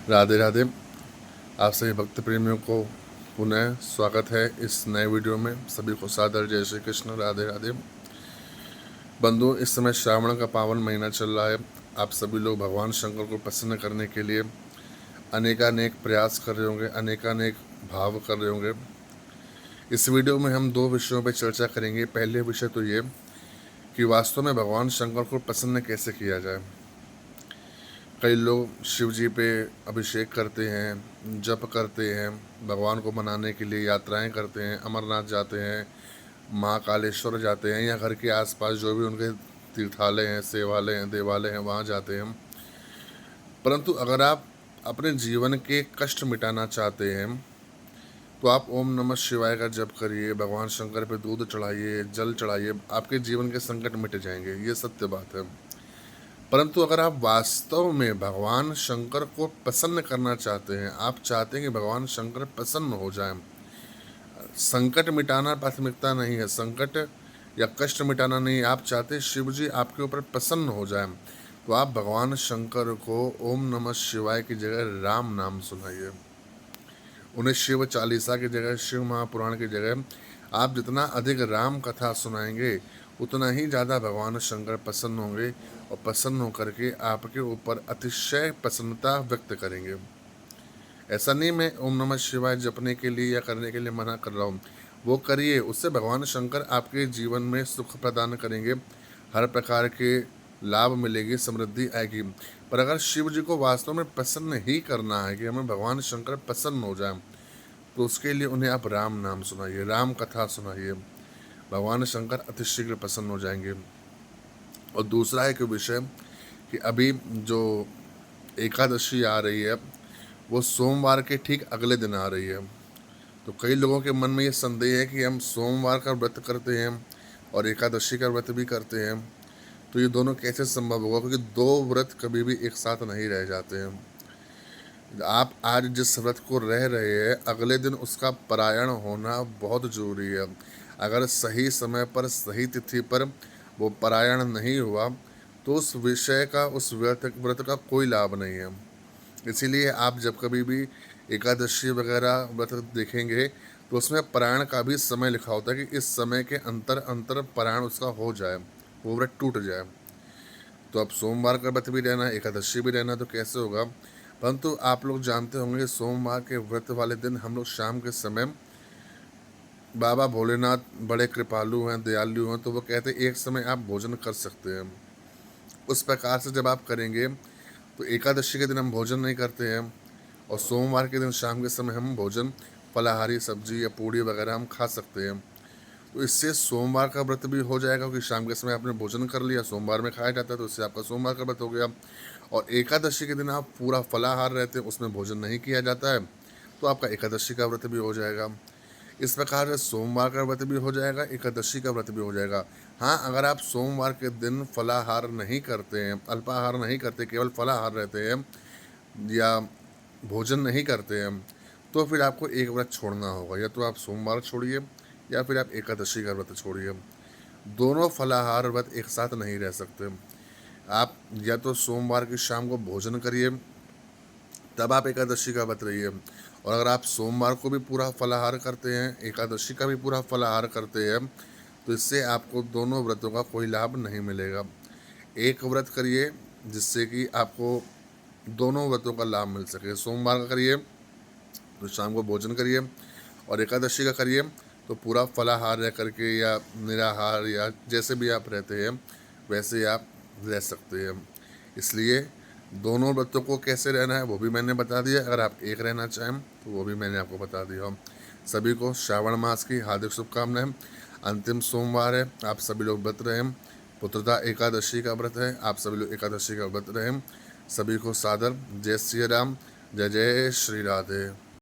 राधे राधे। आप सभी भक्त प्रेमियों को पुनः स्वागत है इस नए वीडियो में। सभी को सादर जय श्री कृष्ण, राधे राधे। बंधु, इस समय श्रावण का पावन महीना चल रहा है। आप सभी लोग भगवान शंकर को प्रसन्न करने के लिए अनेकानेक प्रयास कर रहे होंगे, अनेकानेक भाव कर रहे होंगे। इस वीडियो में हम दो विषयों पर चर्चा करेंगे। पहले विषय तो ये कि वास्तव में भगवान शंकर को प्रसन्न कैसे किया जाए। कई लोग शिव जी पे अभिषेक करते हैं, जप करते हैं, भगवान को मनाने के लिए यात्राएं करते हैं, अमरनाथ जाते हैं, महाकालेश्वर जाते हैं, या घर के आसपास जो भी उनके तीर्थालय हैं, सेवालय हैं, देवालय हैं, वहाँ जाते हैं। परंतु अगर आप अपने जीवन के कष्ट मिटाना चाहते हैं तो आप ओम नमः शिवाय का जप करिए, भगवान शंकर पे दूध चढ़ाइए, जल चढ़ाइए, आपके जीवन के संकट मिट जाएंगे। ये सत्य बात है। परंतु अगर आप वास्तव में भगवान शंकर को प्रसन्न करना चाहते हैं, आप चाहते हैं कि भगवान शंकर प्रसन्न हो जाएं, संकट मिटाना प्राथमिकता नहीं है, संकट या कष्ट मिटाना नहीं, आप चाहते शिव जी आपके ऊपर प्रसन्न हो जाएं, तो आप भगवान शंकर को ओम नमः शिवाय की जगह राम नाम सुनाइए। उन्हें शिव चालीसा की जगह, शिव महापुराण की जगह आप जितना अधिक राम कथा सुनाएंगे उतना ही ज़्यादा भगवान शंकर प्रसन्न होंगे, और प्रसन्न होकर के आपके ऊपर अतिशय प्रसन्नता व्यक्त करेंगे। ऐसा नहीं मैं ओम नमः शिवाय जपने के लिए या करने के लिए मना कर रहा हूँ, वो करिए, उससे भगवान शंकर आपके जीवन में सुख प्रदान करेंगे, हर प्रकार के लाभ मिलेगी, समृद्धि आएगी। पर अगर शिव जी को वास्तव में प्रसन्न ही करना है कि हमें भगवान शंकर प्रसन्न हो जाए, तो उसके लिए उन्हें आप राम नाम सुनाइए, राम कथा सुनाइए, भगवान शंकर अतिशीघ्र प्रसन्न हो जाएंगे। और दूसरा एक विषय कि अभी जो एकादशी आ रही है वो सोमवार के ठीक अगले दिन आ रही है। तो कई लोगों के मन में ये संदेह है कि हम सोमवार का व्रत करते हैं और एकादशी का व्रत भी करते हैं, तो ये दोनों कैसे संभव होगा, क्योंकि दो व्रत कभी भी एक साथ नहीं रह जाते हैं। आप आज जिस व्रत को रह रहे हैं, अगले दिन उसका पारायण होना बहुत ज़रूरी है। अगर सही समय पर, सही तिथि पर वो पारायण नहीं हुआ तो उस विषय का, उस व्रत का कोई लाभ नहीं है। इसीलिए आप जब कभी भी एकादशी वगैरह व्रत देखेंगे तो उसमें पारायण का भी समय लिखा होता है कि इस समय के अंतर अंतर पारायण उसका हो जाए, वो व्रत टूट जाए। तो अब सोमवार का व्रत भी रहना, एकादशी भी रहना, तो कैसे होगा। परंतु आप लोग जानते होंगे सोमवार के व्रत वाले दिन हम लोग शाम के समय, बाबा भोलेनाथ बड़े कृपालु हैं, दयालु हैं, तो वो कहते हैं एक समय आप भोजन कर सकते हैं। उस प्रकार से जब आप करेंगे तो एकादशी के दिन हम भोजन नहीं करते हैं, और सोमवार के दिन शाम के समय हम भोजन, फलाहारी सब्जी या पूड़ी वगैरह हम खा सकते हैं। तो इससे सोमवार का व्रत भी हो जाएगा, क्योंकि शाम के समय आपने भोजन कर लिया, सोमवार में खाया जाता है, तो इससे आपका सोमवार का व्रत हो गया। और एकादशी के दिन आप पूरा फलाहार रहते हैं, उसमें भोजन नहीं किया जाता है, तो आपका एकादशी का व्रत भी हो जाएगा। इस प्रकार से सोमवार का व्रत भी हो जाएगा, एकादशी का व्रत भी हो जाएगा। हाँ, अगर आप सोमवार के दिन फलाहार नहीं करते हैं, अल्पाहार नहीं करते, केवल फलाहार रहते हैं या भोजन नहीं करते हैं, तो फिर आपको एक व्रत छोड़ना होगा। या तो आप सोमवार छोड़िए या फिर आप एकादशी का व्रत छोड़िए। दोनों फलाहार व्रत एक साथ नहीं रह सकते। आप या तो सोमवार की शाम को भोजन करिए, तब आप एकादशी का व्रत रहिए। और अगर आप सोमवार को भी पूरा फलाहार करते हैं, एकादशी का भी पूरा फलाहार करते हैं, तो इससे आपको दोनों व्रतों का कोई लाभ नहीं मिलेगा। एक व्रत करिए जिससे कि आपको दोनों व्रतों का लाभ मिल सके। सोमवार का करिए तो शाम को भोजन करिए, और एकादशी का करिए तो पूरा फलाहार रह करके या निराहार या जैसे भी आप रहते हैं वैसे आप रह सकते हैं। इसलिए दोनों व्रतों को कैसे रहना है वो भी मैंने बता दिया। अगर आप एक रहना चाहें तो वो भी मैंने आपको बता दिया। सभी को श्रावण मास की हार्दिक शुभकामनाएं। अंतिम सोमवार है, आप सभी लोग व्रत रहें। पुत्रदा एकादशी का व्रत है, आप सभी लोग एकादशी का व्रत रहें। सभी को सादर जय श्री राम, जय जय श्री राधे।